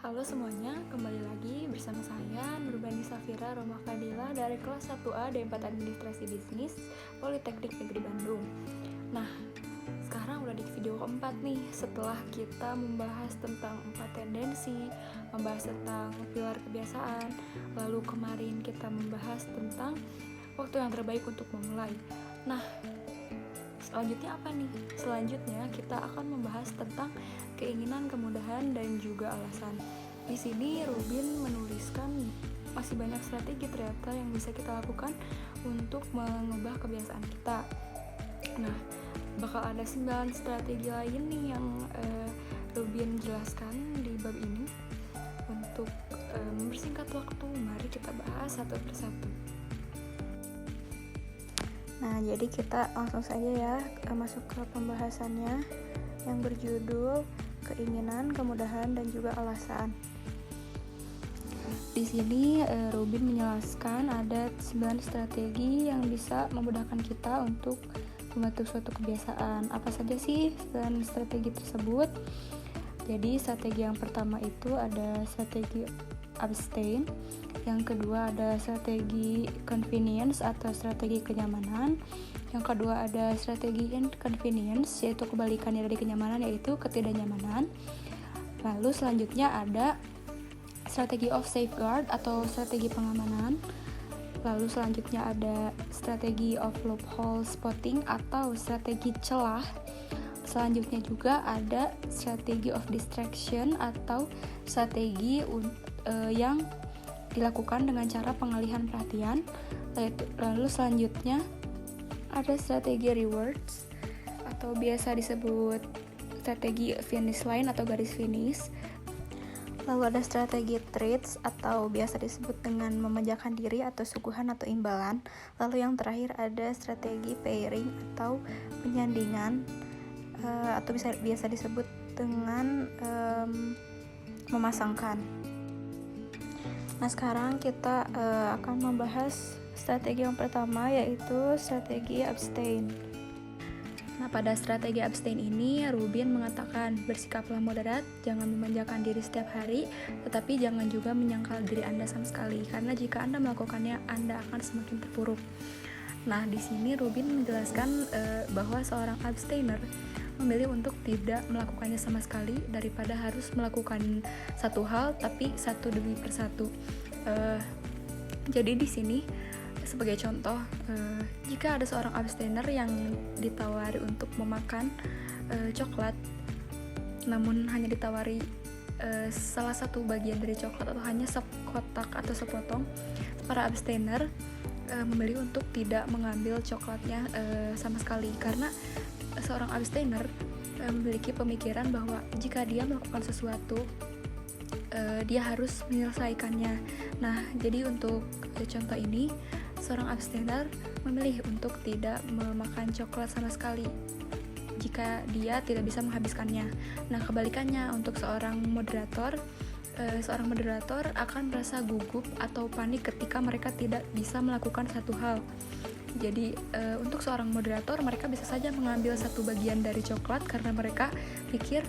Halo semuanya, kembali lagi bersama saya Nurbani Safira Roma Fadila dari kelas 1A D4 Administrasi Bisnis Politeknik Negeri Bandung. Nah, sekarang udah di video keempat nih, setelah kita membahas tentang 4 tendensi, membahas tentang pilar kebiasaan, lalu kemarin kita membahas tentang waktu yang terbaik untuk memulai. Nah, selanjutnya apa nih? Selanjutnya kita akan membahas tentang keinginan, kemudahan, dan juga alasan. Di sini Rubin menuliskan masih banyak strategi ternyata yang bisa kita lakukan untuk mengubah kebiasaan kita. Nah, bakal ada 9 strategi lain nih yang Rubin jelaskan di bab ini. Untuk mempersingkat waktu, mari kita bahas satu persatu. Nah, jadi kita langsung saja ya masuk ke pembahasannya yang berjudul keinginan, kemudahan, dan juga alasan. Di sini Rubin menjelaskan ada 9 strategi yang bisa memudahkan kita untuk membentuk suatu kebiasaan. Apa saja sih 9 strategi tersebut? Jadi strategi yang pertama itu ada strategi abstain, yang kedua ada strategi convenience atau strategi kenyamanan, yang kedua ada strategi inconvenience yaitu kebalikannya dari kenyamanan yaitu ketidaknyamanan. Lalu selanjutnya ada strategi of safeguard atau strategi pengamanan. Lalu selanjutnya ada strategi of loophole spotting atau strategi celah. Selanjutnya juga ada strategi of distraction atau strategi yang dilakukan dengan cara pengalihan perhatian. Lalu selanjutnya ada strategi rewards atau biasa disebut strategi finish line atau garis finish. Lalu ada strategi treats atau biasa disebut dengan memanjakan diri atau suguhan atau imbalan. Lalu yang terakhir ada strategi pairing atau penyandingan atau biasa disebut dengan memasangkan. Nah, sekarang kita akan membahas strategi yang pertama yaitu strategi abstain. Nah, pada strategi abstain ini Rubin mengatakan bersikaplah moderat, jangan memanjakan diri setiap hari, tetapi jangan juga menyangkal diri Anda sama sekali, karena jika Anda melakukannya, Anda akan semakin terpuruk. Nah, di sini Rubin menjelaskan bahwa seorang abstainer memilih untuk tidak melakukannya sama sekali daripada harus melakukan satu hal tapi satu demi persatu. Jadi di sini sebagai contoh, jika ada seorang abstainer yang ditawari untuk memakan coklat, namun hanya ditawari salah satu bagian dari coklat atau hanya sekotak atau sepotong, para abstainer memilih untuk tidak mengambil coklatnya sama sekali, karena seorang abstainer memiliki pemikiran bahwa jika dia melakukan sesuatu, dia harus menyelesaikannya. Nah, jadi untuk contoh ini, seorang abstainer memilih untuk tidak memakan coklat sama sekali jika dia tidak bisa menghabiskannya. Nah, kebalikannya untuk seorang moderator akan merasa gugup atau panik ketika mereka tidak bisa melakukan satu hal. Jadi untuk seorang moderator, mereka bisa saja mengambil satu bagian dari coklat karena mereka pikir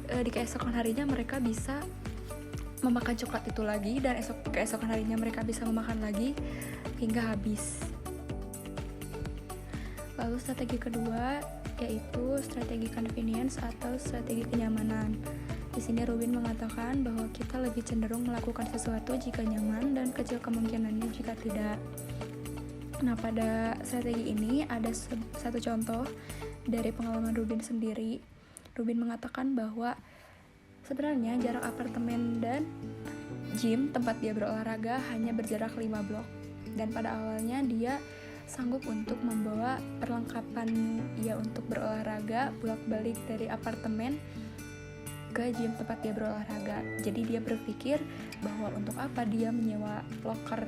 di keesokan harinya mereka bisa memakan coklat itu lagi, dan keesokan harinya mereka bisa memakan lagi hingga habis. Lalu strategi kedua yaitu strategi convenience atau strategi kenyamanan. Di sini Rubin mengatakan bahwa kita lebih cenderung melakukan sesuatu jika nyaman dan kecil kemungkinannya jika tidak. Nah, pada strategi ini ada satu contoh dari pengalaman Rubin sendiri. Rubin mengatakan bahwa sebenarnya jarak apartemen dan gym tempat dia berolahraga hanya berjarak 5 blok. Dan pada awalnya dia sanggup untuk membawa perlengkapan ia untuk berolahraga bolak-balik dari apartemen ke gym tempat dia berolahraga. Jadi dia berpikir bahwa untuk apa dia menyewa locker,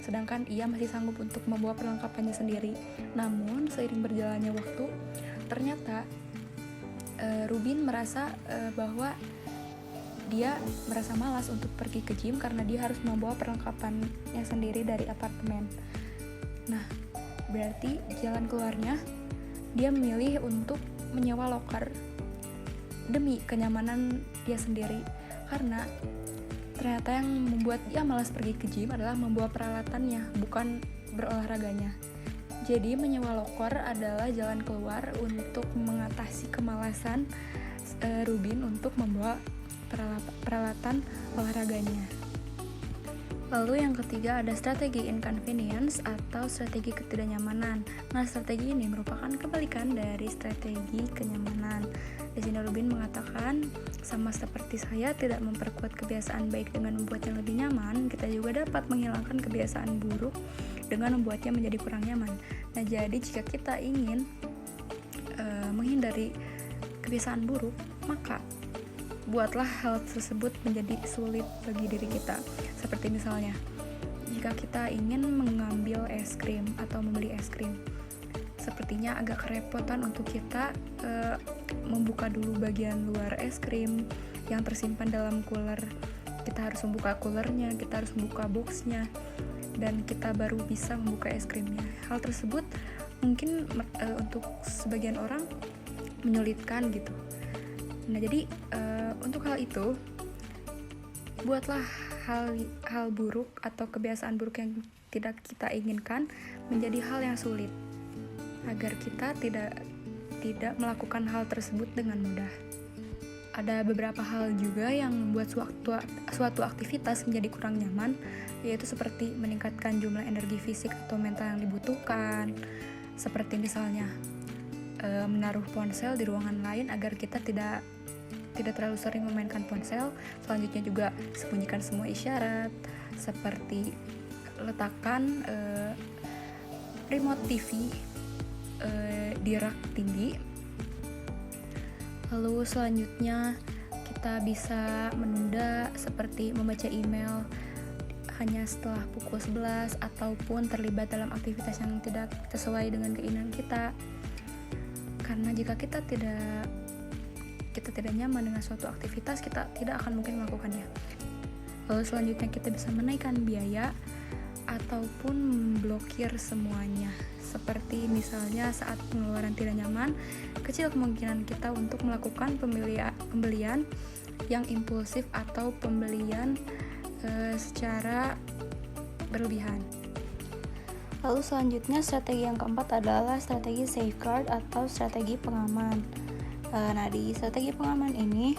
sedangkan ia masih sanggup untuk membawa perlengkapannya sendiri. Namun seiring berjalannya waktu, ternyata Rubin merasa bahwa dia merasa malas untuk pergi ke gym karena dia harus membawa perlengkapannya sendiri dari apartemen. Nah, berarti jalan keluarnya dia memilih untuk menyewa locker demi kenyamanan dia sendiri. Karena ternyata yang membuat dia malas pergi ke gym adalah membawa peralatannya, bukan berolahraganya. Jadi menyewa loker adalah jalan keluar untuk mengatasi kemalasan Rubin untuk membawa peralatan olahraganya. Lalu yang ketiga ada strategi inconvenience atau strategi ketidaknyamanan. Nah, strategi ini merupakan kebalikan dari strategi kenyamanan. Di sini Rubin mengatakan, sama seperti saya tidak memperkuat kebiasaan baik dengan membuatnya lebih nyaman, kita juga dapat menghilangkan kebiasaan buruk dengan membuatnya menjadi kurang nyaman. Nah, jadi jika kita ingin menghindari kebiasaan buruk, maka buatlah hal tersebut menjadi sulit bagi diri kita. Seperti misalnya, jika kita ingin mengambil es krim atau membeli es krim, sepertinya agak kerepotan untuk kita membuka dulu bagian luar es krim yang tersimpan dalam cooler. Kita harus membuka coolernya, kita harus membuka boxnya, dan kita baru bisa membuka es krimnya. Hal tersebut mungkin untuk sebagian orang menyulitkan gitu. Nah, jadi untuk hal itu, buatlah hal buruk atau kebiasaan buruk yang tidak kita inginkan menjadi hal yang sulit, agar kita tidak melakukan hal tersebut dengan mudah. Ada beberapa hal juga yang membuat suatu aktivitas menjadi kurang nyaman, yaitu seperti meningkatkan jumlah energi fisik atau mental yang dibutuhkan, seperti misalnya menaruh ponsel di ruangan lain agar kita tidak terlalu sering memainkan ponsel. Selanjutnya juga sembunyikan semua isyarat, seperti letakkan remote TV di rak tinggi. Lalu selanjutnya kita bisa menunda, seperti membaca email hanya setelah pukul 11 ataupun terlibat dalam aktivitas yang tidak sesuai dengan keinginan kita. Karena jika kita tidak nyaman dengan suatu aktivitas, kita tidak akan mungkin melakukannya. Lalu selanjutnya kita bisa menaikkan biaya ataupun memblokir semuanya. Seperti misalnya saat pengeluaran tidak nyaman, kecil kemungkinan kita untuk melakukan pembelian yang impulsif atau pembelian secara berlebihan. Lalu selanjutnya strategi yang keempat adalah strategi safeguard atau strategi pengaman. Nah, di strategi pengaman ini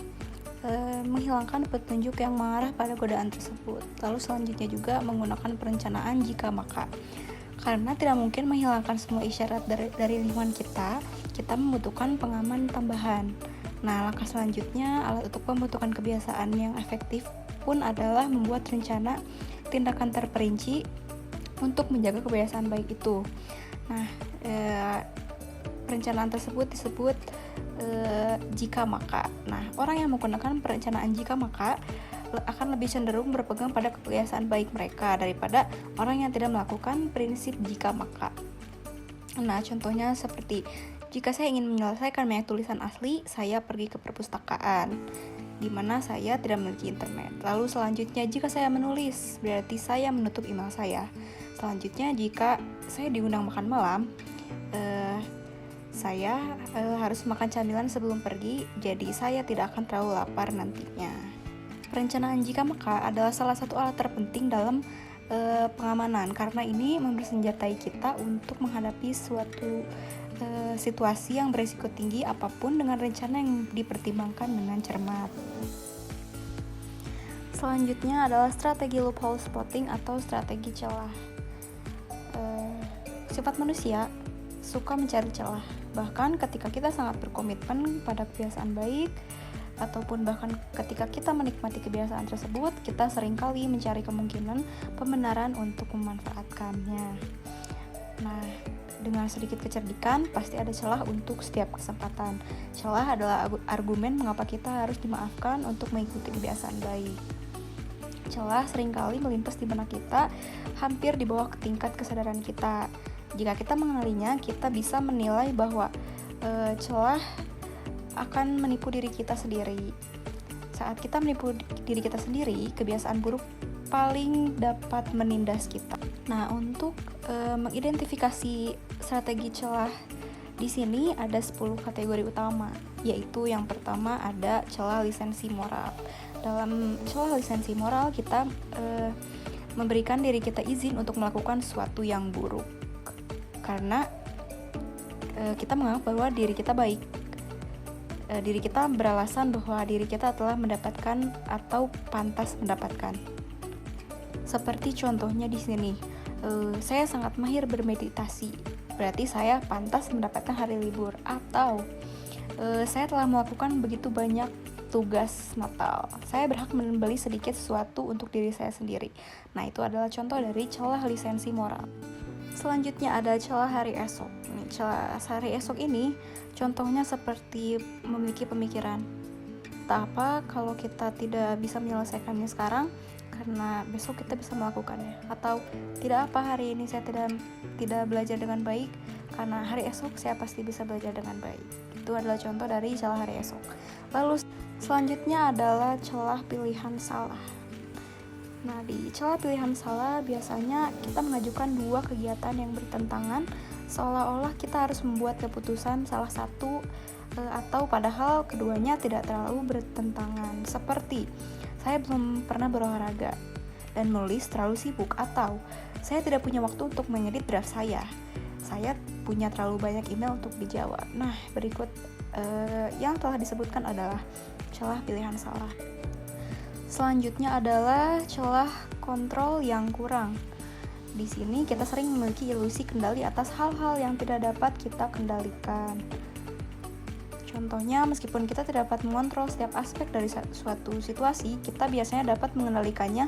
menghilangkan petunjuk yang mengarah pada godaan tersebut. Lalu selanjutnya juga menggunakan perencanaan jika maka. Karena tidak mungkin menghilangkan semua isyarat dari lingkungan kita membutuhkan pengaman tambahan. Nah, langkah selanjutnya alat untuk pembentukan kebiasaan yang efektif pun adalah membuat rencana tindakan terperinci untuk menjaga kebiasaan baik itu. Nah, perencanaan tersebut disebut jika maka. Nah, orang yang menggunakan perencanaan jika maka akan lebih cenderung berpegang pada kebiasaan baik mereka daripada orang yang tidak melakukan prinsip jika maka. Nah, contohnya seperti jika saya ingin menyelesaikan banyak tulisan asli, saya pergi ke perpustakaan, di mana saya tidak memiliki internet. Lalu selanjutnya, jika saya menulis, berarti saya menutup email saya. Selanjutnya, jika saya diundang makan malam, saya harus makan camilan sebelum pergi, jadi saya tidak akan terlalu lapar nantinya. Perencanaan jika maka adalah salah satu alat terpenting dalam pengamanan, karena ini mempersenjatai kita untuk menghadapi suatu situasi yang berisiko tinggi apapun dengan rencana yang dipertimbangkan dengan cermat. Selanjutnya adalah strategi loophole spotting atau strategi celah. Sifat manusia suka mencari celah, bahkan ketika kita sangat berkomitmen pada kebiasaan baik, ataupun bahkan ketika kita menikmati kebiasaan tersebut, kita seringkali mencari kemungkinan pembenaran untuk memanfaatkannya. Nah, dengan sedikit kecerdikan, pasti ada celah untuk setiap kesempatan. Celah adalah argumen mengapa kita harus dimaafkan untuk mengikuti kebiasaan baik. Celah seringkali melintas di benak kita, hampir di bawah tingkat kesadaran kita. Jika kita mengenalinya, kita bisa menilai bahwa celah akan menipu diri kita sendiri. Saat kita menipu diri kita sendiri, kebiasaan buruk paling dapat menindas kita. Nah, untuk mengidentifikasi strategi celah Di sini ada 10 kategori utama, yaitu yang pertama ada celah lisensi moral. Dalam celah lisensi moral kita memberikan diri kita izin untuk melakukan sesuatu yang buruk karena kita menganggap bahwa diri kita baik. Diri kita beralasan bahwa diri kita telah mendapatkan atau pantas mendapatkan. Seperti contohnya di sini, saya sangat mahir bermeditasi, berarti saya pantas mendapatkan hari libur. Atau saya telah melakukan begitu banyak tugas Natal, saya berhak membeli sedikit sesuatu untuk diri saya sendiri. Nah, itu adalah contoh dari celah lisensi moral. Selanjutnya ada celah hari esok. Celah hari esok ini contohnya seperti memiliki pemikiran, tak apa kalau kita tidak bisa menyelesaikannya sekarang karena besok kita bisa melakukannya. Atau tidak apa hari ini saya tidak belajar dengan baik karena hari esok saya pasti bisa belajar dengan baik. Itu adalah contoh dari celah hari esok. Lalu selanjutnya adalah celah pilihan salah. Nah, di celah pilihan salah biasanya kita mengajukan dua kegiatan yang bertentangan, seolah-olah kita harus membuat keputusan salah satu atau padahal keduanya tidak terlalu bertentangan. Seperti saya belum pernah berolahraga dan menulis terlalu sibuk, atau saya tidak punya waktu untuk mengedit draft saya punya terlalu banyak email untuk dijawab. Nah, berikut yang telah disebutkan adalah celah pilihan salah. Selanjutnya adalah celah kontrol yang kurang. Di sini kita sering memiliki ilusi kendali atas hal-hal yang tidak dapat kita kendalikan. Contohnya, meskipun kita tidak dapat mengontrol setiap aspek dari suatu situasi, kita biasanya dapat mengendalikannya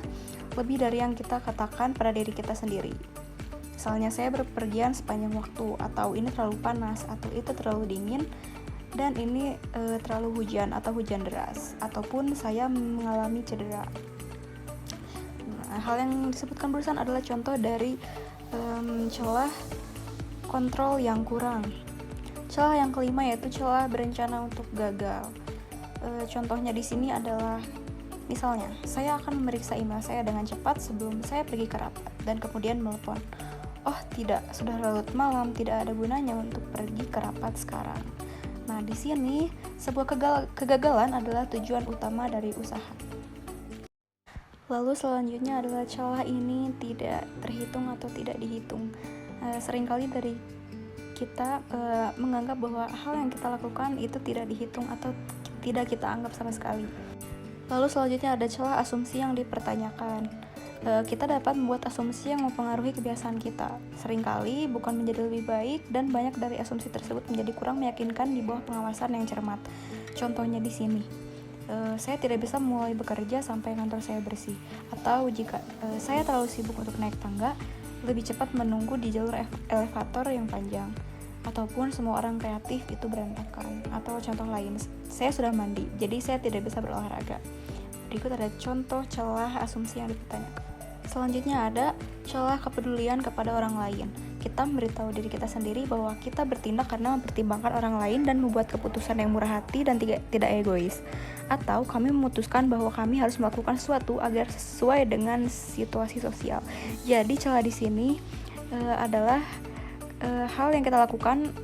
lebih dari yang kita katakan pada diri kita sendiri. Misalnya, saya berpergian sepanjang waktu, atau ini terlalu panas, atau itu terlalu dingin, dan ini terlalu hujan atau hujan deras, ataupun saya mengalami cedera. Nah, hal yang disebutkan barusan adalah contoh dari celah kontrol yang kurang. Celah yang kelima yaitu celah berencana untuk gagal. Contohnya di sini adalah misalnya, saya akan memeriksa email saya dengan cepat sebelum saya pergi ke rapat, dan kemudian menelepon, oh tidak, sudah larut malam, tidak ada gunanya untuk pergi ke rapat sekarang. Nah, di sini sebuah kegagalan adalah tujuan utama dari usaha. Lalu selanjutnya adalah celah ini tidak terhitung atau tidak dihitung. Seringkali dari kita menganggap bahwa hal yang kita lakukan itu tidak dihitung atau tidak kita anggap sama sekali. Lalu selanjutnya ada celah asumsi yang dipertanyakan. Kita dapat membuat asumsi yang mempengaruhi kebiasaan kita. Seringkali bukan menjadi lebih baik, dan banyak dari asumsi tersebut menjadi kurang meyakinkan di bawah pengawasan yang cermat. Contohnya di sini, saya tidak bisa mulai bekerja sampai kantor saya bersih. Atau jika saya terlalu sibuk untuk naik tangga, lebih cepat menunggu di jalur elevator yang panjang. Ataupun semua orang kreatif itu berantakan. Atau contoh lain, saya sudah mandi, jadi saya tidak bisa berolahraga. Berikut ada contoh celah asumsi yang dipertanyakan. Selanjutnya ada celah kepedulian kepada orang lain. Kita memberitahu diri kita sendiri bahwa kita bertindak karena mempertimbangkan orang lain dan membuat keputusan yang murah hati dan tidak egois. Atau kami memutuskan bahwa kami harus melakukan sesuatu agar sesuai dengan situasi sosial. Jadi celah di sini adalah hal yang kita lakukan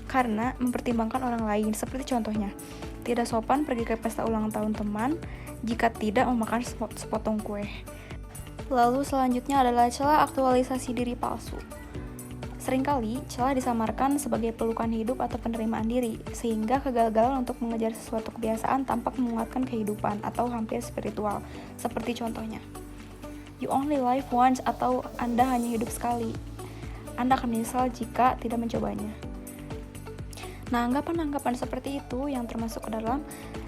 karena mempertimbangkan orang lain. Seperti contohnya, tidak sopan pergi ke pesta ulang tahun teman jika tidak memakan sepotong kue. Lalu selanjutnya adalah celah aktualisasi diri palsu. Seringkali celah disamarkan sebagai pelukan hidup atau penerimaan diri, sehingga kegagalan untuk mengejar sesuatu kebiasaan tampak menguatkan kehidupan atau hampir spiritual. Seperti contohnya, you only live once, atau Anda hanya hidup sekali. Anda akan menyesal jika tidak mencobanya. Nah, anggapan-anggapan seperti itu yang termasuk ke dalam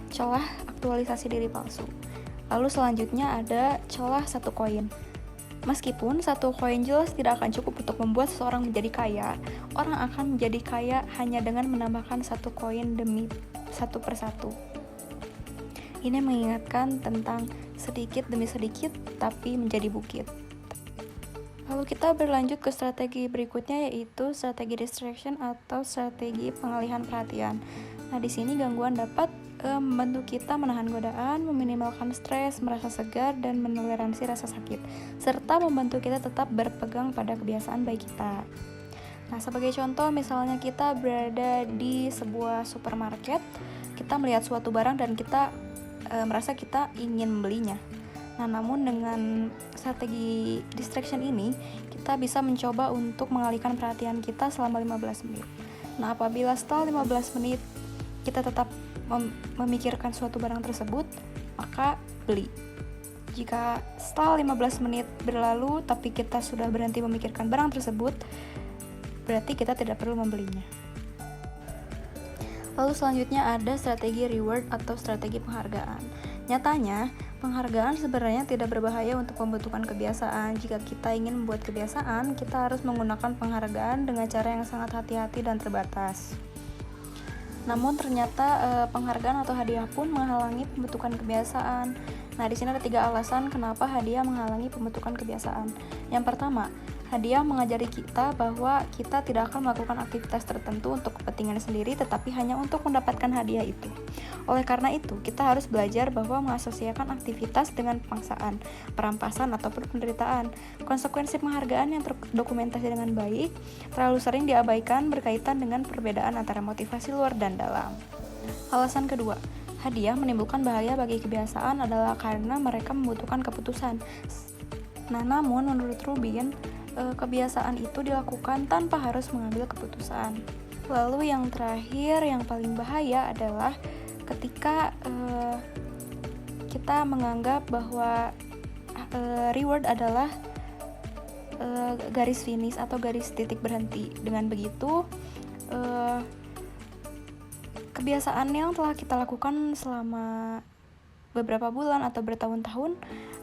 celah aktualisasi diri palsu. Lalu selanjutnya ada celah satu koin. Meskipun satu koin jelas tidak akan cukup untuk membuat seseorang menjadi kaya, orang akan menjadi kaya hanya dengan menambahkan satu koin demi satu persatu. Ini mengingatkan tentang sedikit demi sedikit tapi menjadi bukit. Lalu kita berlanjut ke strategi berikutnya, yaitu strategi distraction atau strategi pengalihan perhatian. Nah, di sini gangguan dapat membantu kita menahan godaan, meminimalkan stres, merasa segar, dan menoleransi rasa sakit, serta membantu kita tetap berpegang pada kebiasaan baik kita. Nah, sebagai contoh, misalnya kita berada di sebuah supermarket, kita melihat suatu barang dan kita merasa kita ingin membelinya. Nah, namun dengan strategi distraction ini, kita bisa mencoba untuk mengalihkan perhatian kita selama 15 menit. Nah, apabila setelah 15 menit kita tetap memikirkan suatu barang tersebut, maka beli. Jika setelah 15 menit berlalu tapi kita sudah berhenti memikirkan barang tersebut, berarti kita tidak perlu membelinya. Lalu selanjutnya ada strategi reward atau strategi penghargaan. Nyatanya, penghargaan sebenarnya tidak berbahaya untuk pembentukan kebiasaan. Jika kita ingin membuat kebiasaan, kita harus menggunakan penghargaan dengan cara yang sangat hati-hati dan terbatas. Namun ternyata penghargaan atau hadiah pun menghalangi pembentukan kebiasaan. Nah, di sini ada 3 alasan kenapa hadiah menghalangi pembentukan kebiasaan. Yang pertama, hadiah mengajari kita bahwa kita tidak akan melakukan aktivitas tertentu untuk kepentingan sendiri, tetapi hanya untuk mendapatkan hadiah itu. Oleh karena itu, kita harus belajar bahwa mengasosiasikan aktivitas dengan paksaan, perampasan, ataupun penderitaan. Konsekuensi penghargaan yang terdokumentasi dengan baik terlalu sering diabaikan berkaitan dengan perbedaan antara motivasi luar dan dalam. Alasan kedua, hadiah menimbulkan bahaya bagi kebiasaan adalah karena mereka membutuhkan keputusan. Nah, namun menurut Rubin, kebiasaan itu dilakukan tanpa harus mengambil keputusan. Lalu yang terakhir, yang paling bahaya adalah ketika kita menganggap bahwa reward adalah garis finish atau garis titik berhenti. Dengan begitu, kebiasaan yang telah kita lakukan selama beberapa bulan atau bertahun-tahun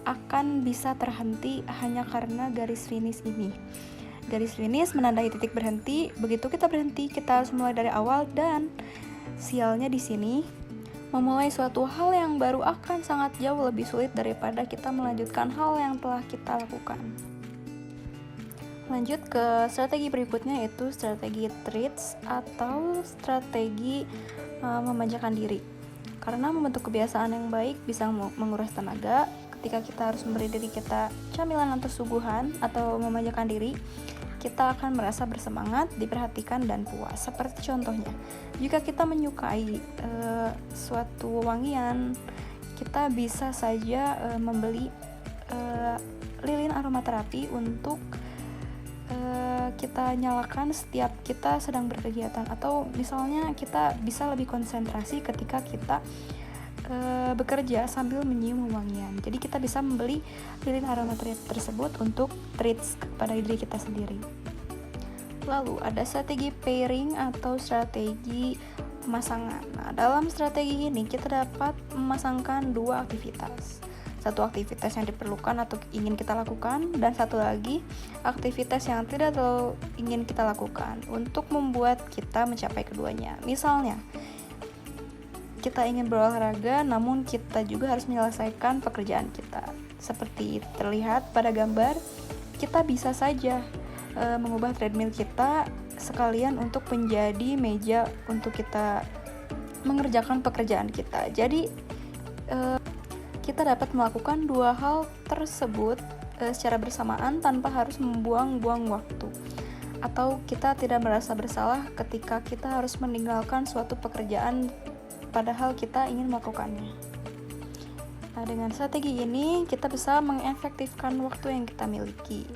akan bisa terhenti hanya karena garis finish ini. Garis finish menandai titik berhenti. Begitu kita berhenti, kita harus mulai dari awal, dan sialnya di sini, memulai suatu hal yang baru akan sangat jauh lebih sulit daripada kita melanjutkan hal yang telah kita lakukan. Lanjut ke strategi berikutnya, yaitu strategi treats atau strategi memanjakan diri. Karena membentuk kebiasaan yang baik bisa menguras tenaga. Ketika kita harus memberi diri kita camilan atau suguhan atau memanjakan diri, kita akan merasa bersemangat, diperhatikan, dan puas. Seperti contohnya, jika kita menyukai suatu wangian, kita bisa saja membeli lilin aromaterapi untuk kita nyalakan setiap kita sedang berkegiatan, atau misalnya kita bisa lebih konsentrasi ketika kita bekerja sambil menyium wangian. Jadi kita bisa membeli lilin aromaterapi tersebut untuk treats kepada diri kita sendiri. Lalu ada strategi pairing atau strategi pemasangan. Nah, dalam strategi ini kita dapat memasangkan 2 aktivitas. Satu aktivitas yang diperlukan atau ingin kita lakukan, dan satu lagi aktivitas yang tidak terlalu ingin kita lakukan untuk membuat kita mencapai keduanya. Misalnya, kita ingin berolahraga, namun kita juga harus menyelesaikan pekerjaan kita. Seperti terlihat pada gambar, kita bisa saja mengubah treadmill kita sekalian untuk menjadi meja untuk kita mengerjakan pekerjaan kita. Jadi, kita dapat melakukan 2 hal tersebut secara bersamaan tanpa harus membuang-buang waktu. Atau kita tidak merasa bersalah ketika kita harus meninggalkan suatu pekerjaan padahal kita ingin melakukannya. Nah, dengan strategi ini kita bisa mengefektifkan waktu yang kita miliki.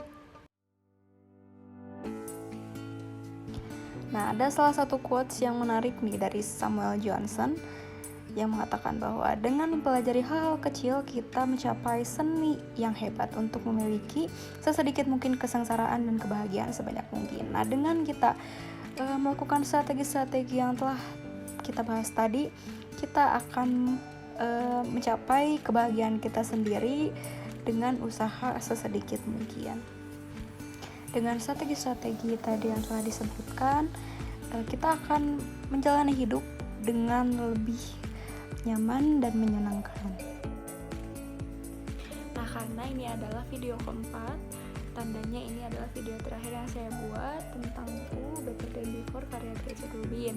Nah, ada salah satu quotes yang menarik nih dari Samuel Johnson yang mengatakan bahwa dengan mempelajari hal-hal kecil, kita mencapai seni yang hebat untuk memiliki sesedikit mungkin kesengsaraan dan kebahagiaan sebanyak mungkin. Nah, dengan kita melakukan strategi-strategi yang telah kita bahas tadi, kita akan mencapai kebahagiaan kita sendiri dengan usaha sesedikit mungkin. Dengan strategi-strategi tadi yang telah disebutkan, kita akan menjalani hidup dengan lebih nyaman dan menyenangkan. Nah, karena ini adalah video keempat, tandanya ini adalah video terakhir yang saya buat tentang Better Than Before karya Gretchen Rubin.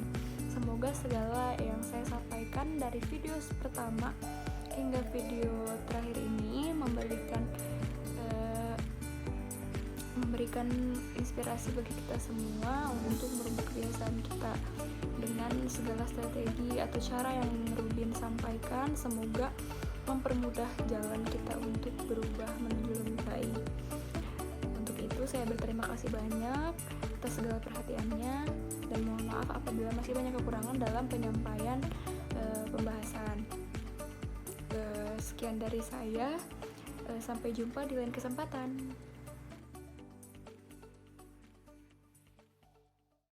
Semoga segala yang saya sampaikan dari video pertama hingga video terakhir ini memberikan memberikan inspirasi bagi kita semua untuk merubah kebiasaan kita dengan segala strategi atau cara yang Rubin sampaikan. Semoga mempermudah jalan kita untuk berubah menuju lebih baik. Untuk itu saya berterima kasih banyak atas segala perhatiannya dan mohon maaf apabila masih banyak kekurangan dalam penyampaian pembahasan. Sekian dari saya, sampai jumpa di lain kesempatan.